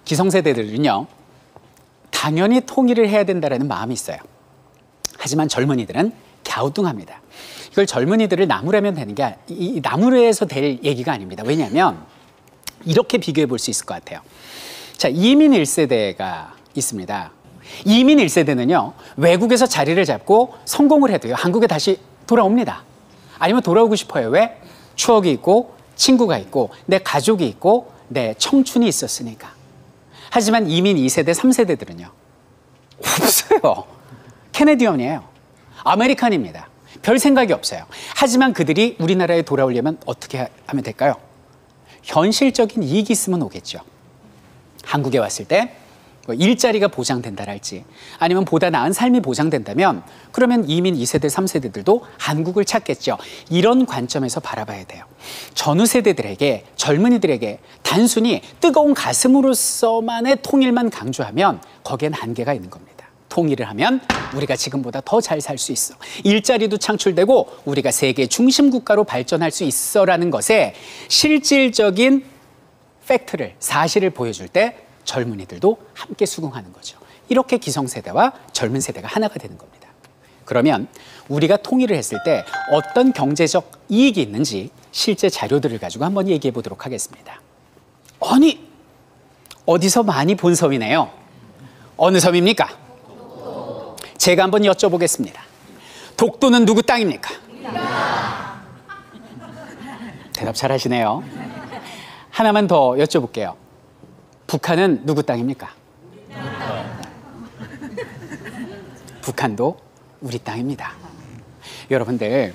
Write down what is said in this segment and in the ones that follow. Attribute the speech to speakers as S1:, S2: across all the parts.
S1: 기성세대들은요, 당연히 통일을 해야 된다는 마음이 있어요. 하지만 젊은이들은 갸우뚱합니다. 이걸 젊은이들을 나무라면 되는 게 이 나무에서 될 얘기가 아닙니다. 왜냐하면 이렇게 비교해 볼 수 있을 것 같아요. 자, 이민 1세대가 있습니다. 이민 1세대는요, 외국에서 자리를 잡고 성공을 해도요, 한국에 다시 돌아옵니다. 아니면 돌아오고 싶어요. 왜? 추억이 있고, 친구가 있고, 내 가족이 있고, 내 청춘이 있었으니까. 하지만 이민 2세대, 3세대들은요, 없어요. 캐네디언이에요. 아메리칸입니다. 별 생각이 없어요. 하지만 그들이 우리나라에 돌아오려면 어떻게 하면 될까요? 현실적인 이익이 있으면 오겠죠. 한국에 왔을 때 일자리가 보장된다랄지 아니면 보다 나은 삶이 보장된다면 그러면 이민 2세대, 3세대들도 한국을 찾겠죠. 이런 관점에서 바라봐야 돼요. 전후 세대들에게, 젊은이들에게 단순히 뜨거운 가슴으로서만의 통일만 강조하면 거기엔 한계가 있는 겁니다. 통일을 하면 우리가 지금보다 더 잘 살 수 있어. 일자리도 창출되고 우리가 세계 중심 국가로 발전할 수 있어라는 것에 실질적인 팩트를, 사실을 보여줄 때 젊은이들도 함께 수긍하는 거죠. 이렇게 기성세대와 젊은 세대가 하나가 되는 겁니다. 그러면 우리가 통일을 했을 때 어떤 경제적 이익이 있는지 실제 자료들을 가지고 한번 얘기해 보도록 하겠습니다. 아니, 어디서 많이 본 섬이네요. 어느 섬입니까? 제가 한번 여쭤보겠습니다. 독도는 누구 땅입니까? 대답 잘하시네요. 하나만 더 여쭤볼게요. 북한은 누구 땅입니까? 북한도 우리 땅입니다. 여러분들,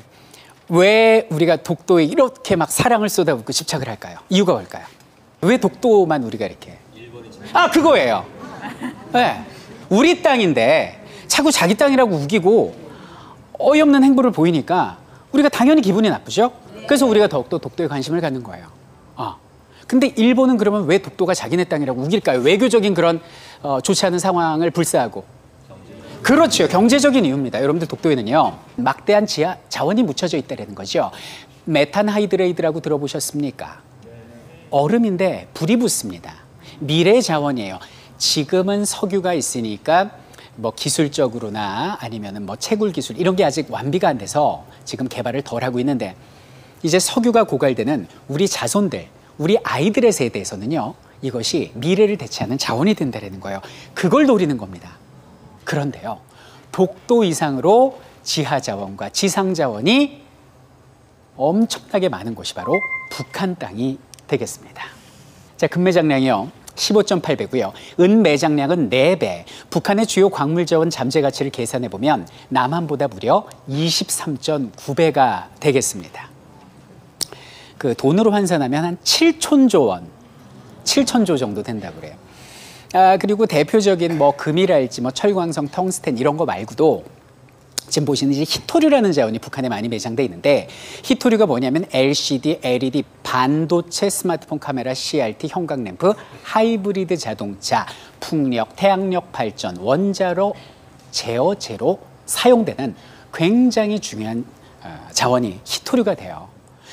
S1: 왜 우리가 독도에 이렇게 막 사랑을 쏟아붓고 집착을 할까요? 이유가 뭘까요? 왜 독도만 우리가 이렇게? 아, 그거예요. 네. 우리 땅인데 자꾸 자기 땅이라고 우기고 어이없는 행보를 보이니까 우리가 당연히 기분이 나쁘죠? 그래서 우리가 더욱더 독도에 관심을 갖는 거예요. 근데 일본은 그러면 왜 독도가 자기네 땅이라고 우길까요? 외교적인 그런 좋지 않은 상황을 불사하고. 그렇죠. 경제적인 이유입니다. 여러분들, 독도에는요, 막대한 지하 자원이 묻혀져 있다는 거죠. 메탄 하이드레이드라고 들어보셨습니까? 얼음인데 불이 붙습니다. 미래의 자원이에요. 지금은 석유가 있으니까 뭐 기술적으로나 아니면은 뭐 채굴 기술 이런 게 아직 완비가 안 돼서 지금 개발을 덜 하고 있는데, 이제 석유가 고갈되는 우리 자손들, 우리 아이들의 세대에서는요, 이것이 미래를 대체하는 자원이 된다는 거예요. 그걸 노리는 겁니다. 그런데요, 독도 이상으로 지하 자원과 지상 자원이 엄청나게 많은 곳이 바로 북한 땅이 되겠습니다. 자, 금매장량이요 15.8배고요. 은매장량은 4배. 북한의 주요 광물 자원 잠재 가치를 계산해 보면 남한보다 무려 23.9배가 되겠습니다. 그 돈으로 환산하면 한 7천조 원, 7천조 정도 된다고 그래요. 그리고 대표적인 뭐 금이랄지 뭐 철광석, 텅스텐 이런 거 말고도 지금 보시는 이제 히토류라는 자원이 북한에 많이 매장돼 있는데, 히토류가 뭐냐면 LCD, LED, 반도체, 스마트폰 카메라, CRT, 형광램프, 하이브리드 자동차, 풍력, 태양력 발전, 원자로, 제어제로 사용되는 굉장히 중요한 자원이 히토류가 돼요.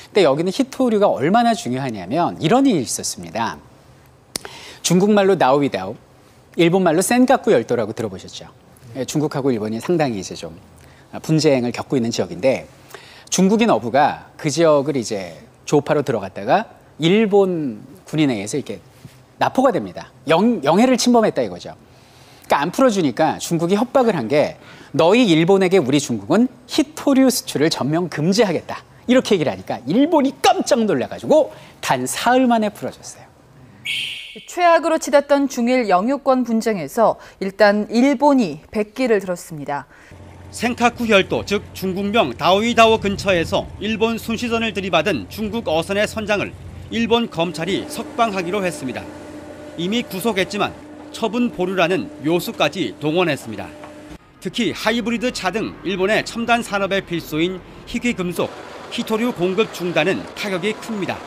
S1: 근데 여기는 히토류가 얼마나 중요하냐면 이런 일이 있었습니다. 중국말로 나우이다오, 일본말로 센가쿠 열도라고 들어보셨죠? 중국하고 일본이 상당히 이제 좀 분쟁을 겪고 있는 지역인데, 중국인 어부가 그 지역을 이제 조업하러 들어갔다가 일본 군인에 의해서 이렇게 납포가 됩니다. 영해를 침범했다 이거죠. 그러니까 안 풀어주니까 중국이 협박을 한 게, 너희 일본에게 우리 중국은 히토류 수출을 전면 금지하겠다, 이렇게 얘기를 하니까 일본이 깜짝 놀라가지고 단 사흘 만에 풀어줬어요.
S2: 최악으로 치닫던 중일 영유권 분쟁에서 일단 일본이 백기를 들었습니다.
S3: 센카쿠 열도, 즉 중국명 다오이다오 근처에서 일본 순시선을 들이받은 중국 어선의 선장을 일본 검찰이 석방하기로 했습니다. 이미 구속했지만 처분 보류라는 묘수까지 동원했습니다. 특히 하이브리드 차 등 일본의 첨단 산업의 필수인 희귀금속, 히토류 공급 중단은 타격이 큽니다.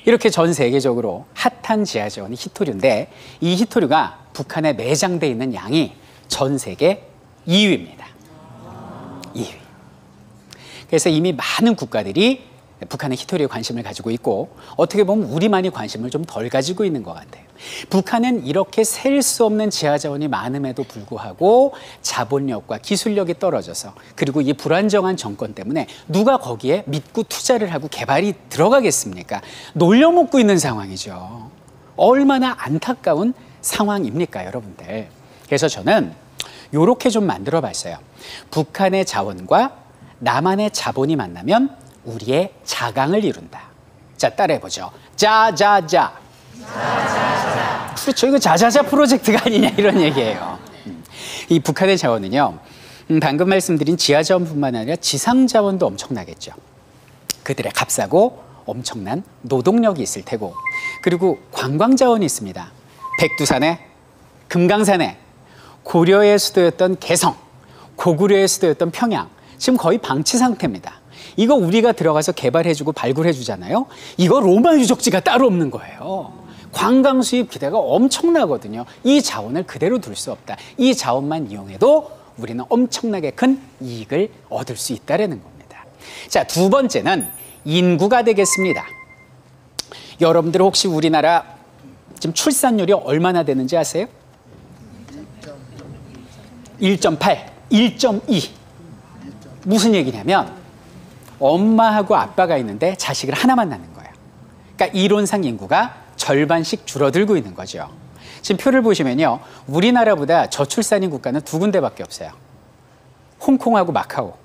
S1: 이렇게 전 세계적으로 핫한 지하자원이 히토류인데, 이 히토류가 북한에 매장돼 있는 양이 전 세계 2위입니다. 2위. 그래서 이미 많은 국가들이 북한은 히토리에 관심을 가지고 있고 어떻게 보면 우리만이 관심을 좀 덜 가지고 있는 것 같아요. 북한은 이렇게 셀 수 없는 지하자원이 많음에도 불구하고 자본력과 기술력이 떨어져서 그리고 이 불안정한 정권 때문에 누가 거기에 믿고 투자를 하고 개발이 들어가겠습니까? 놀려먹고 있는 상황이죠. 얼마나 안타까운 상황입니까, 여러분들? 그래서 저는 이렇게 좀 만들어 봤어요. 북한의 자원과 남한의 자본이 만나면 우리의 자강을 이룬다. 자, 따라해보죠. 자자자. 그렇죠. 이거 자자자 프로젝트가 아니냐 이런 얘기예요. 이 북한의 자원은요. 방금 말씀드린 지하자원뿐만 아니라 지상자원도 엄청나겠죠. 그들의 값싸고 엄청난 노동력이 있을 테고 그리고 관광자원이 있습니다. 백두산에 금강산에 고려의 수도였던 개성, 고구려의 수도였던 평양 지금 거의 방치 상태입니다. 이거 우리가 들어가서 개발해주고 발굴해주잖아요. 이거 로마 유적지가 따로 없는 거예요. 관광 수입 기대가 엄청나거든요. 이 자원을 그대로 둘 수 없다. 이 자원만 이용해도 우리는 엄청나게 큰 이익을 얻을 수 있다는 겁니다. 자, 두 번째는 인구가 되겠습니다. 여러분들 혹시 우리나라 지금 출산율이 얼마나 되는지 아세요? 1.8, 1.2. 무슨 얘기냐면 엄마하고 아빠가 있는데 자식을 하나만 낳는 거예요. 그러니까 이론상 인구가 절반씩 줄어들고 있는 거죠. 지금 표를 보시면요. 우리나라보다 저출산인 국가는 두 군데밖에 없어요. 홍콩하고 마카오.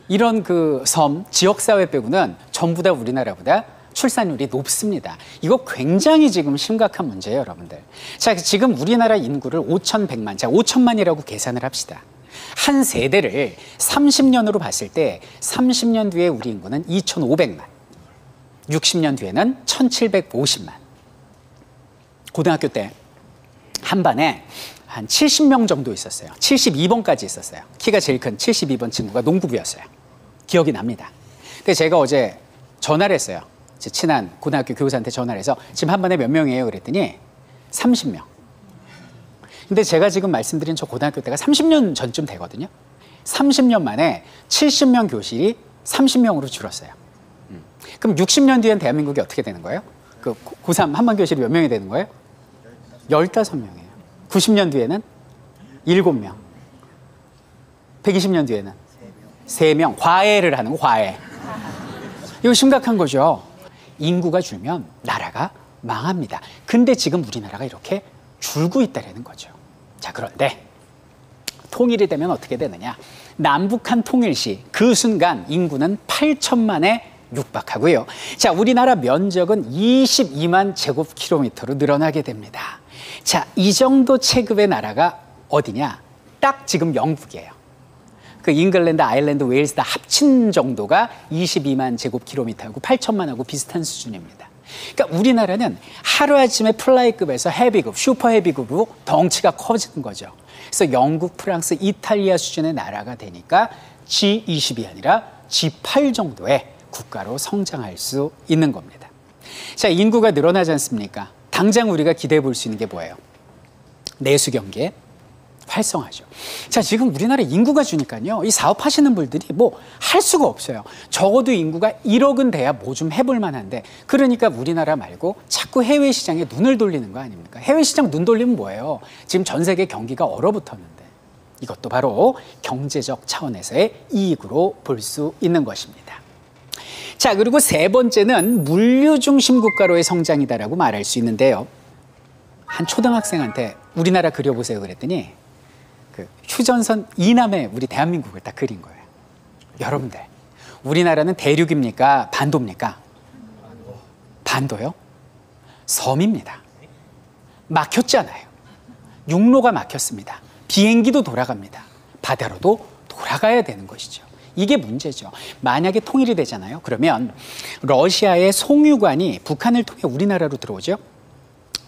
S1: 이런 그 섬, 지역사회 빼고는 전부 다 우리나라보다 출산율이 높습니다. 이거 굉장히 지금 심각한 문제예요, 여러분들. 자, 지금 우리나라 인구를 5,100만, 자, 5천만이라고 계산을 합시다. 한 세대를 30년으로 봤을 때 30년 뒤에 우리 인구는 2,500만, 60년 뒤에는 1,750만. 고등학교 때 한 반에 한 70명 정도 있었어요. 72번까지 있었어요. 키가 제일 큰 72번 친구가 농구부였어요. 기억이 납니다. 근데 제가 어제 전화를 했어요. 제 친한 고등학교 교사한테 전화를 해서 지금 한 반에 몇 명이에요? 그랬더니 30명. 근데 제가 지금 말씀드린 저 고등학교 때가 30년 전쯤 되거든요. 30년 만에 70명 교실이 30명으로 줄었어요. 그럼 60년 뒤엔 대한민국이 어떻게 되는 거예요? 그 고3 한반 교실이 몇 명이 되는 거예요? 15명이에요. 90년 뒤에는 7명. 120년 뒤에는 3명. 과외를 하는 거, 과외. 이거 심각한 거죠. 인구가 줄면 나라가 망합니다. 근데 지금 우리나라가 이렇게 줄고 있다는 거죠. 자, 그런데 통일이 되면 어떻게 되느냐? 남북한 통일 시 그 순간 인구는 8천만에 육박하고요. 자, 우리나라 면적은 22만 제곱킬로미터로 늘어나게 됩니다. 자, 이 정도 체급의 나라가 어디냐? 딱 지금 영국이에요. 그 잉글랜드, 아일랜드, 웨일스 다 합친 정도가 22만 제곱킬로미터하고 8천만하고 비슷한 수준입니다. 그러니까 우리나라는 하루아침에 플라이급에서 헤비급, 슈퍼 헤비급으로 덩치가 커지는 거죠. 그래서 영국, 프랑스, 이탈리아 수준의 나라가 되니까 G20이 아니라 G8 정도의 국가로 성장할 수 있는 겁니다. 자, 인구가 늘어나지 않습니까? 당장 우리가 기대해 볼 수 있는 게 뭐예요? 내수 경기의 활성화죠. 자, 지금 우리나라 인구가 주니까요. 이 사업하시는 분들이 뭐 할 수가 없어요. 적어도 인구가 1억은 돼야 뭐 좀 해볼 만한데 그러니까 우리나라 말고 자꾸 해외 시장에 눈을 돌리는 거 아닙니까? 해외 시장 눈 돌리면 뭐예요? 지금 전 세계 경기가 얼어붙었는데 이것도 바로 경제적 차원에서의 이익으로 볼 수 있는 것입니다. 자, 그리고 세 번째는 물류 중심 국가로의 성장이다라고 말할 수 있는데요. 한 초등학생한테 우리나라 그려보세요 그랬더니 그 휴전선 이남에 우리 대한민국을 딱 그린 거예요. 여러분들, 우리나라는 대륙입니까? 반도입니까? 반도요? 섬입니다. 막혔잖아요. 육로가 막혔습니다. 비행기도 돌아갑니다. 바다로도 돌아가야 되는 것이죠. 이게 문제죠. 만약에 통일이 되잖아요. 그러면 러시아의 송유관이 북한을 통해 우리나라로 들어오죠.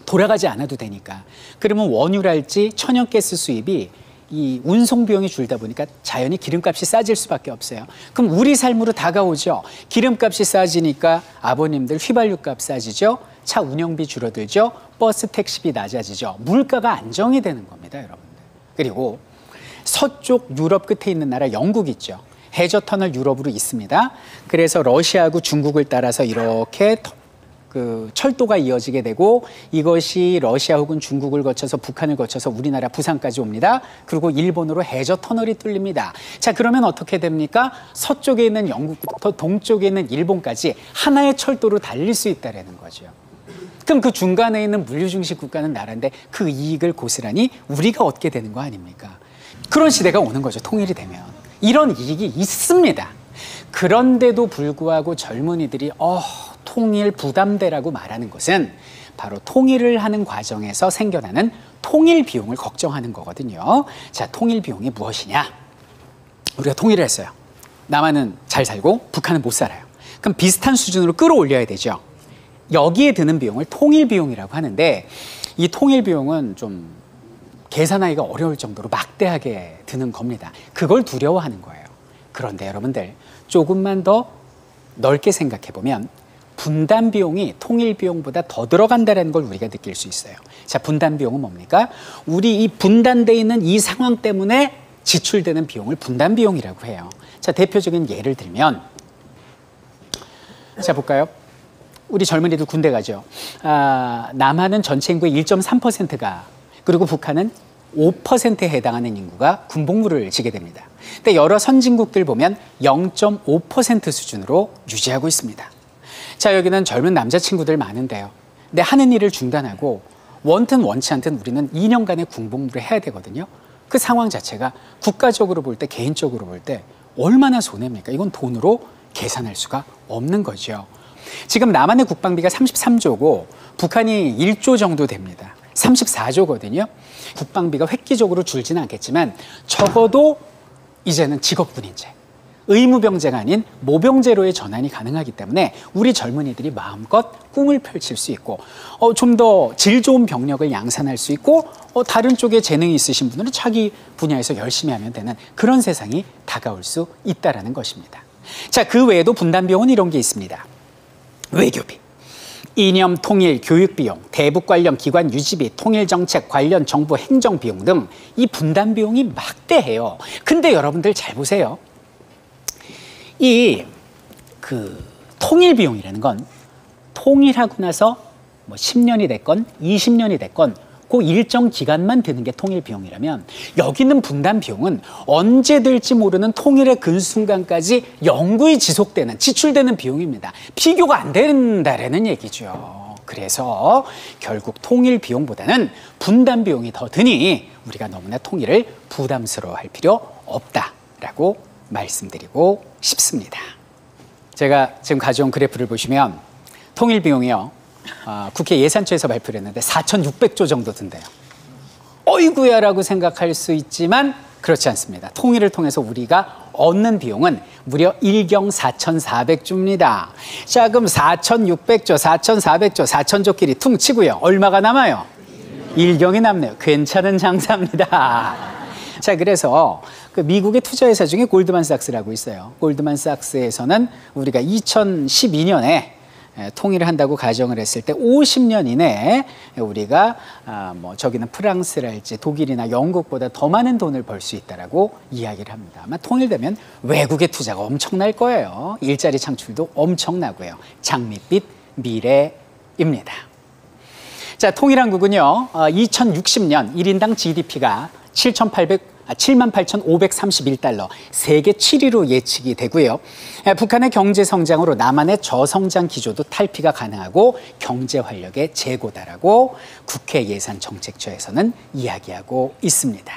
S1: 돌아가지 않아도 되니까. 그러면 원유랄지 천연가스 수입이 이 운송 비용이 줄다 보니까 자연히 기름값이 싸질 수밖에 없어요. 그럼 우리 삶으로 다가오죠. 기름값이 싸지니까 아버님들 휘발유값 싸지죠. 차 운영비 줄어들죠. 버스 택시비 낮아지죠. 물가가 안정이 되는 겁니다, 여러분들. 그리고 서쪽 유럽 끝에 있는 나라 영국 있죠. 해저 터널 유럽으로 있습니다. 그래서 러시아하고 중국을 따라서 이렇게 그 철도가 이어지게 되고 이것이 러시아 혹은 중국을 거쳐서 북한을 거쳐서 우리나라 부산까지 옵니다. 그리고 일본으로 해저 터널이 뚫립니다. 자, 그러면 어떻게 됩니까? 서쪽에 있는 영국부터 동쪽에 있는 일본까지 하나의 철도로 달릴 수 있다는 거죠. 그럼 그 중간에 있는 물류중심 국가는 나라인데 그 이익을 고스란히 우리가 얻게 되는 거 아닙니까? 그런 시대가 오는 거죠. 통일이 되면. 이런 이익이 있습니다. 그런데도 불구하고 젊은이들이 통일 부담대라고 말하는 것은 바로 통일을 하는 과정에서 생겨나는 통일 비용을 걱정하는 거거든요. 자, 통일 비용이 무엇이냐? 우리가 통일을 했어요. 남한은 잘 살고 북한은 못 살아요. 그럼 비슷한 수준으로 끌어올려야 되죠. 여기에 드는 비용을 통일 비용이라고 하는데 이 통일 비용은 좀 계산하기가 어려울 정도로 막대하게 드는 겁니다. 그걸 두려워하는 거예요. 그런데 여러분들 조금만 더 넓게 생각해 보면 분담 비용이 통일 비용보다 더 들어간다는 걸 우리가 느낄 수 있어요. 자, 분담 비용은 뭡니까? 우리 이 분단돼 있는 이 상황 때문에 지출되는 비용을 분담 비용이라고 해요. 자, 대표적인 예를 들면 자, 볼까요? 우리 젊은이들 군대 가죠. 남한은 전체 인구의 1.3%가 그리고 북한은 5%에 해당하는 인구가 군복무를 지게 됩니다. 근데 여러 선진국들 보면 0.5% 수준으로 유지하고 있습니다. 자, 여기는 젊은 남자친구들 많은데요. 근데 하는 일을 중단하고 원튼 원치 않든 우리는 2년간의 군복무를 해야 되거든요. 그 상황 자체가 국가적으로 볼 때, 개인적으로 볼 때 얼마나 손해입니까? 이건 돈으로 계산할 수가 없는 거죠. 지금 남한의 국방비가 33조고 북한이 1조 정도 됩니다. 34조거든요. 국방비가 획기적으로 줄지는 않겠지만 적어도 이제는 직업군인제, 의무병제가 아닌 모병제로의 전환이 가능하기 때문에 우리 젊은이들이 마음껏 꿈을 펼칠 수 있고 좀 더 질 좋은 병력을 양산할 수 있고 다른 쪽에 재능이 있으신 분들은 자기 분야에서 열심히 하면 되는 그런 세상이 다가올 수 있다는 것입니다. 자, 그 외에도 분담 비용은 이런 게 있습니다. 외교비, 이념 통일 교육 비용, 대북 관련 기관 유지비, 통일 정책 관련 정부 행정 비용 등 이 분담 비용이 막대해요. 근데 여러분들 잘 보세요. 이 통일 비용이라는 건 통일하고 나서 뭐 10년이 됐건 20년이 됐건 그 일정 기간만 드는 게 통일 비용이라면 여기 있는 분담 비용은 언제 될지 모르는 통일의 그 순간까지 영구히 지속되는 지출되는 비용입니다. 비교가 안 된다라는 얘기죠. 그래서 결국 통일 비용보다는 분담 비용이 더 드니 우리가 너무나 통일을 부담스러워할 필요 없다라고 말씀드리고 싶습니다. 제가 지금 가져온 그래프를 보시면 통일 비용이요. 국회 예산처에서 발표를 했는데 4,600조 정도 든대요. 어이구야라고 생각할 수 있지만 그렇지 않습니다. 통일을 통해서 우리가 얻는 비용은 무려 1경 4,400조입니다. 자, 그럼 4,600조, 4,400조, 4,000조끼리 퉁 치고요. 얼마가 남아요? 1경이 남네요. 괜찮은 장사입니다. 자, 그래서 그 미국의 투자회사 중에 골드만삭스라고 있어요. 골드만삭스에서는 우리가 2012년에 통일을 한다고 가정을 했을 때 50년 이내에 우리가 뭐 저기는 프랑스랄지 독일이나 영국보다 더 많은 돈을 벌 수 있다라고 이야기를 합니다. 아마 통일되면 외국의 투자가 엄청날 거예요. 일자리 창출도 엄청나고요. 장밋빛 미래입니다. 자, 통일한국은요, 2060년 1인당 GDP가 78,531달러, 세계 7위로 예측이 되고요. 북한의 경제 성장으로 남한의 저성장 기조도 탈피가 가능하고 경제 활력의 재고다라고 국회 예산정책처에서는 이야기하고 있습니다.